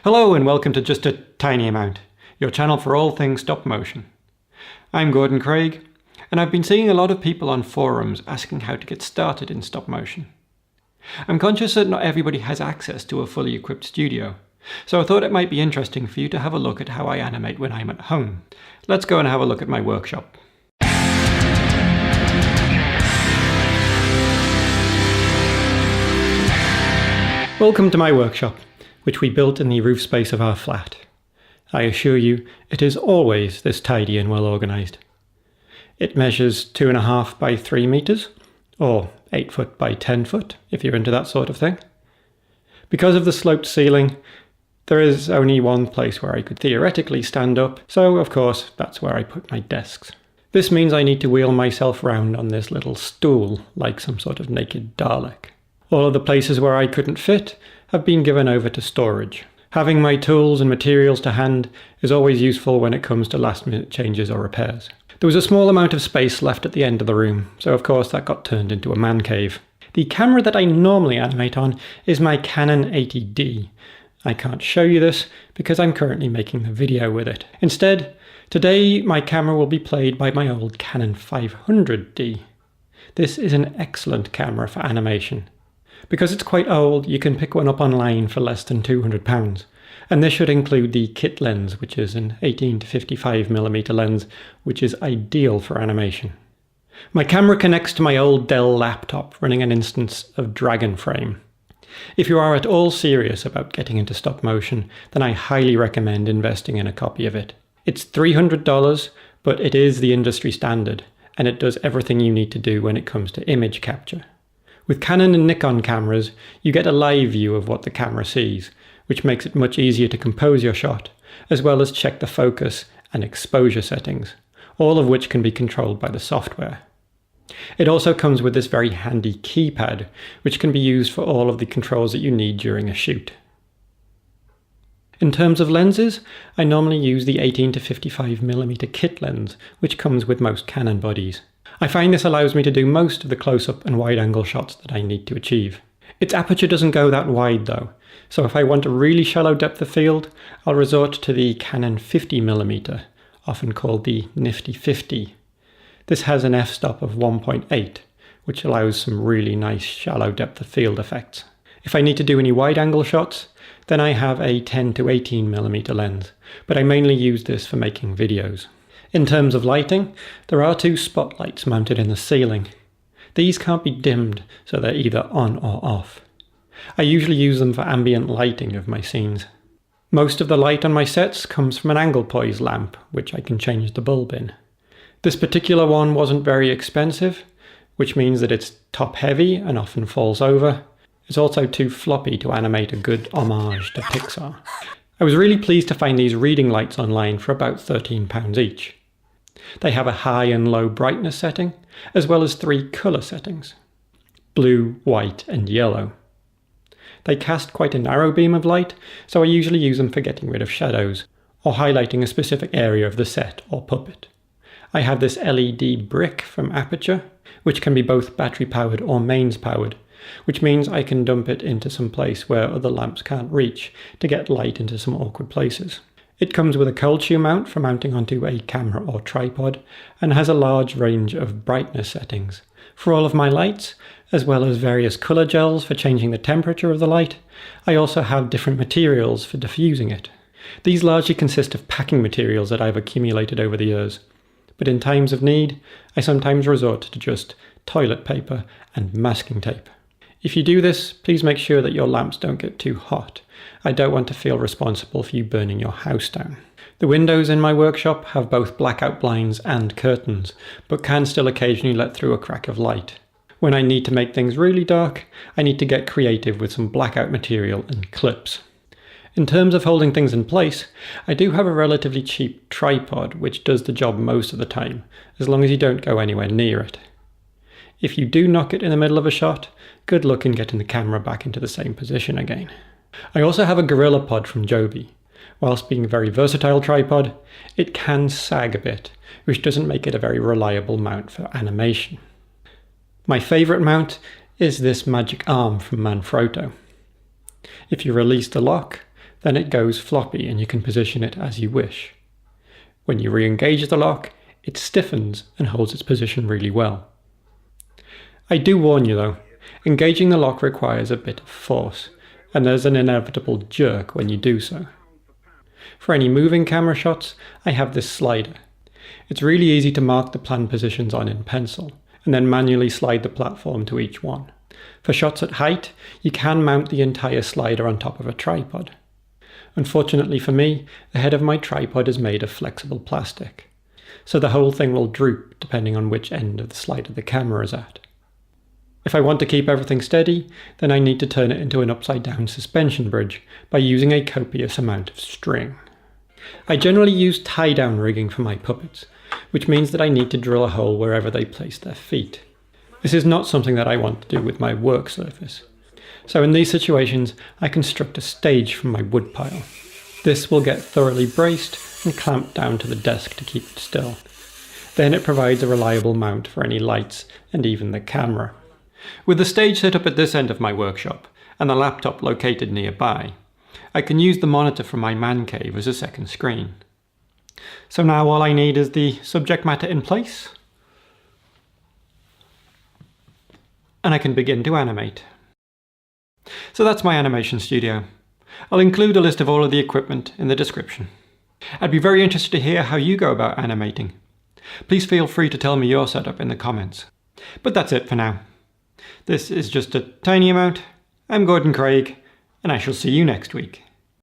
Hello and welcome to Just a Tiny Amount, your channel for all things stop motion. I'm Gordon Craig, and I've been seeing a lot of people on forums asking how to get started in stop motion. I'm conscious that not everybody has access to a fully equipped studio, so I thought it might be interesting for you to have a look at how I animate when I'm at home. Let's go and have a look at my workshop. Welcome to my workshop, which we built in the roof space of our flat. I assure you, it is always this tidy and well organised. It measures 2.5 by 3 metres, or 8 foot by 10 foot, if you're into that sort of thing. Because of the sloped ceiling, there is only one place where I could theoretically stand up, so of course that's where I put my desks. This means I need to wheel myself round on this little stool, like some sort of naked Dalek. All of the places where I couldn't fit have been given over to storage. Having my tools and materials to hand is always useful when it comes to last-minute changes or repairs. There was a small amount of space left at the end of the room, so of course that got turned into a man cave. The camera that I normally animate on is my Canon 80D. I can't show you this because I'm currently making the video with it. Instead, today my camera will be played by my old Canon 500D. This is an excellent camera for animation. Because it's quite old, you can pick one up online for less than £200, and this should include the kit lens, which is an 18 to 55mm lens, which is ideal for animation. My camera connects to my old Dell laptop running an instance of Dragon Frame. If you are at all serious about getting into stop motion, then I highly recommend investing in a copy of it. It's $300, but it is the industry standard, and it does everything you need to do when it comes to image capture. With Canon and Nikon cameras, you get a live view of what the camera sees, which makes it much easier to compose your shot, as well as check the focus and exposure settings, all of which can be controlled by the software. It also comes with this very handy keypad, which can be used for all of the controls that you need during a shoot. In terms of lenses, I normally use the 18 to 55mm kit lens, which comes with most Canon bodies. I find this allows me to do most of the close-up and wide-angle shots that I need to achieve. Its aperture doesn't go that wide though, so if I want a really shallow depth of field, I'll resort to the Canon 50mm, often called the Nifty 50. This has an f-stop of 1.8, which allows some really nice shallow depth of field effects. If I need to do any wide-angle shots, then I have a 10 to 18mm lens, but I mainly use this for making videos. In terms of lighting, there are 2 spotlights mounted in the ceiling. These can't be dimmed, so they're either on or off. I usually use them for ambient lighting of my scenes. Most of the light on my sets comes from an angle poise lamp, which I can change the bulb in. This particular one wasn't very expensive, which means that it's top heavy and often falls over. It's also too floppy to animate a good homage to Pixar. I was really pleased to find these reading lights online for about £13 each. They have a high and low brightness setting, as well as 3 colour settings: blue, white and yellow. They cast quite a narrow beam of light, so I usually use them for getting rid of shadows, or highlighting a specific area of the set or puppet. I have this LED brick from Aputure, which can be both battery powered or mains powered, which means I can dump it into some place where other lamps can't reach to get light into some awkward places. It comes with a cold shoe mount for mounting onto a camera or tripod, and has a large range of brightness settings for all of my lights, as well as various colour gels for changing the temperature of the light. I also have different materials for diffusing it. These largely consist of packing materials that I've accumulated over the years, but in times of need, I sometimes resort to just toilet paper and masking tape. If you do this, please make sure that your lamps don't get too hot. I don't want to feel responsible for you burning your house down. The windows in my workshop have both blackout blinds and curtains, but can still occasionally let through a crack of light. When I need to make things really dark, I need to get creative with some blackout material and clips. In terms of holding things in place, I do have a relatively cheap tripod which does the job most of the time, as long as you don't go anywhere near it. If you do knock it in the middle of a shot, good luck in getting the camera back into the same position again. I also have a GorillaPod from Joby. Whilst being a very versatile tripod, it can sag a bit, which doesn't make it a very reliable mount for animation. My favourite mount is this magic arm from Manfrotto. If you release the lock, Then it goes floppy and you can position it as you wish. When you re-engage the lock, it stiffens and holds its position really well. I do warn you though, engaging the lock requires a bit of force, and there's an inevitable jerk when you do so. For any moving camera shots, I have this slider. It's really easy to mark the planned positions on in pencil, and then manually slide the platform to each one. For shots at height, you can mount the entire slider on top of a tripod. Unfortunately for me, the head of my tripod is made of flexible plastic, so the whole thing will droop depending on which end of the slider the camera is at. If I want to keep everything steady, then I need to turn it into an upside down suspension bridge by using a copious amount of string. I generally use tie-down rigging for my puppets, which means that I need to drill a hole wherever they place their feet. This is not something that I want to do with my work surface. So in these situations, I construct a stage from my wood pile. This will get thoroughly braced and clamped down to the desk to keep it still. Then it provides a reliable mount for any lights and even the camera. With the stage set up at this end of my workshop and the laptop located nearby, I can use the monitor from my man cave as a second screen. So now all I need is the subject matter in place, and I can begin to animate. So that's my animation studio. I'll include a list of all of the equipment in the description. I'd be very interested to hear how you go about animating. Please feel free to tell me your setup in the comments. But that's it for now. This is just a tiny amount. I'm Gordon Craig, and I shall see you next week.